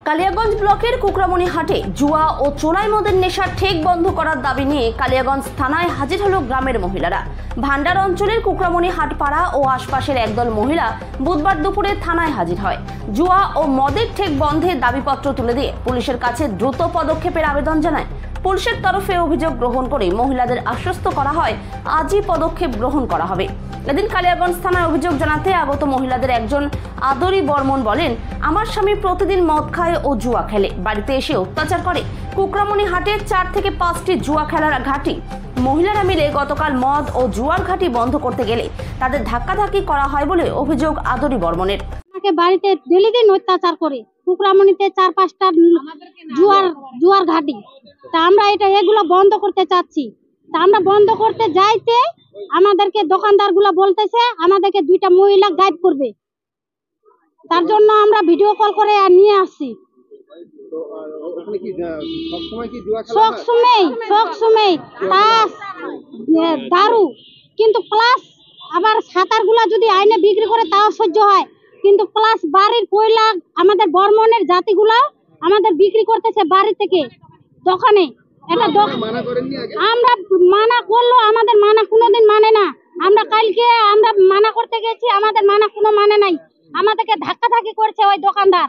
কালিয়াগঞ্জ ব্লকের কুকরামণি হাটে জুয়া ও চোলাই মদের নেশার ঠেক বন্ধ করার দাবি নিয়ে কালিয়াগঞ্জ থানায় হাজির হলো গ্রামের মহিলারা। ভান্ডার অঞ্চলের কুকরামণি হাটপাড়া ও আশপাশের একদল মহিলা বুধবার দুপুরে থানায় হাজির হয়। জুয়া ও মদের ঠেক বন্ধের দাবিপত্র তুলে দিয়ে পুলিশের কাছে দ্রুত পদক্ষেপের আবেদন জানায়। পুলিশের তরফে অভিযোগ গ্রহণ করে মহিলাদের আশ্বস্ত করা হয় আজই পদক্ষেপ গ্রহণ করা হবে। এদিন কালিয়াগঞ্জ থানায় অভিযোগ জানাতে আগত মহিলাদের একজন আদরি বর্মন বলেন, আমার স্বামী প্রতিদিন মদ খায় ও জুয়া খেলে, বাড়িতে এসে অত্যাচার করে। কুকরামণি হাটে 4 থেকে 5টি জুয়া খেলার ঘাঁটি। মহিলারা মিলে গতকাল মদ ও জুয়ার ঘাঁটি বন্ধ করতে গেলে তাদের ধাক্কাধাক্কি করা হয় বলে অভিযোগ আদরি বর্মনের। বাড়িতে ডেলি দিন অত্যাচার করে কুকরামণিতে 4-5টা জুয়ার ঘাঁটি। তা আমরা এগুলো বন্ধ করতে চাচ্ছি। তা আমরা বন্ধ করতে যাইতে আমাদেরকে দোকানদার গুলা বলতেছে আমাদেরকে 2টা মহিলা গাইড করবে, তার জন্য আমরা ভিডিও কল করে নিয়ে আসছি। সবসময় তাস দারু, কিন্তু প্লাস আবার সাঁতার গুলা যদি আইনে বিক্রি করে তাও সহ্য হয়, কিন্তু প্লাস বাড়ির কয়লা আমাদের বর্মনের জাতিগুলা আমাদের বিক্রি করতেছে বাড়ি থেকে দোকানে। আমরা মানা করলো, আমাদের মানা কোনোদিন মানে না। আমরা কালকে আমরা মানা করতে গেছি, আমাদের মানা কোনো মানে নাই, আমাদেরকে ধাক্কাধাক্কি করছে ওই দোকানদার।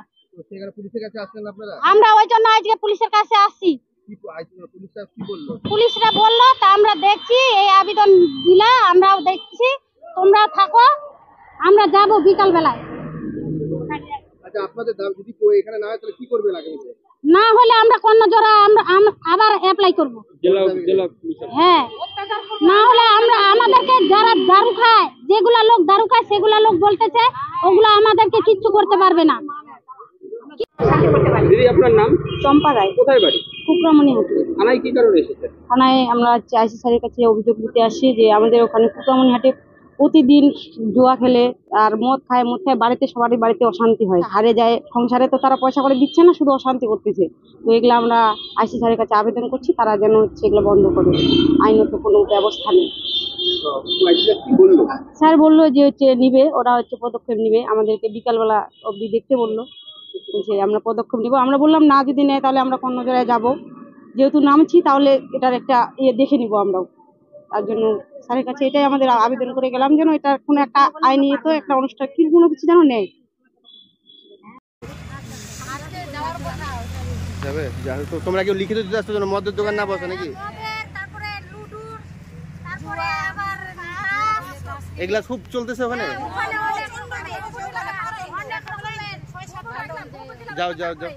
আমরা ওই জন্য আজকে পুলিশের কাছে আসছি। পুলিশরা বললো তা আমরা দেখছি, এই আবেদন দিলা আমরাও দেখছি, তোমরা থাকো, আমরা যাবো বিকাল বেলায়। আচ্ছা, আপনাদের দাম যদি এখানে না হয় তাহলে কি করবেন আগামীতে? না হলে আমরা কোন জোড়া আমরা আবার অ্যাপ্লাই করব। হ্যাঁ, না হলে আমরা আমাদেরকে যারা দারু খায়, যেগুলা লোক দারু খায় সেগুলা লোক বলতেছে ওগুলা আমাদেরকে কিচ্ছু করতে পারবে না। দিদি, আপনার নাম? চম্পা রায়। কোথায় বাড়ি? কুকরামণি হাটে। থানায় কি কারণে এসেছেন? থানায় আমরা আইসি স্যারের কাছে অভিযোগ দিতে আসি যে আমাদের ওখানে কুকরামণি হাটে প্রতিদিন জুয়া খেলে আর মদ খায় বাড়িতে সবারই বাড়িতে অশান্তি হয়, হারে যায় সংসারে, তো তারা পয়সা করে দিচ্ছে না, শুধু অশান্তি করতেছে। তো এগুলো আমরা আইসি স্যারের কাছে আবেদন করছি, তারা যেন এগুলো বন্ধ করে, আইনত কোনো ব্যবস্থা নেই। স্যার বললো যে নিবে, ওরা পদক্ষেপ নিবে, আমাদেরকে বিকালবেলা অবধি দেখতে বললো যে আমরা পদক্ষেপ নিব। আমরা বললাম না, যদি নেয় তাহলে আমরা কোন জায়গায় যাবো, যেহেতু নামছি তাহলে এটার একটা দেখে নিব আমরাও। তার জন্য স্যারের কাছে এটাই আমাদের আবেদন করে গেলাম, যেন এটা কোনো একটা আইনি তো একটা অনুষ্ঠান কি কোনো কিছু যেন নেই। তোমরা কেউ লিখিত দিতে আসছো যেন মদের দোকান না বসে নাকি? এগুলা খুব চলতেছে ওখানে। যাও যাও যাও।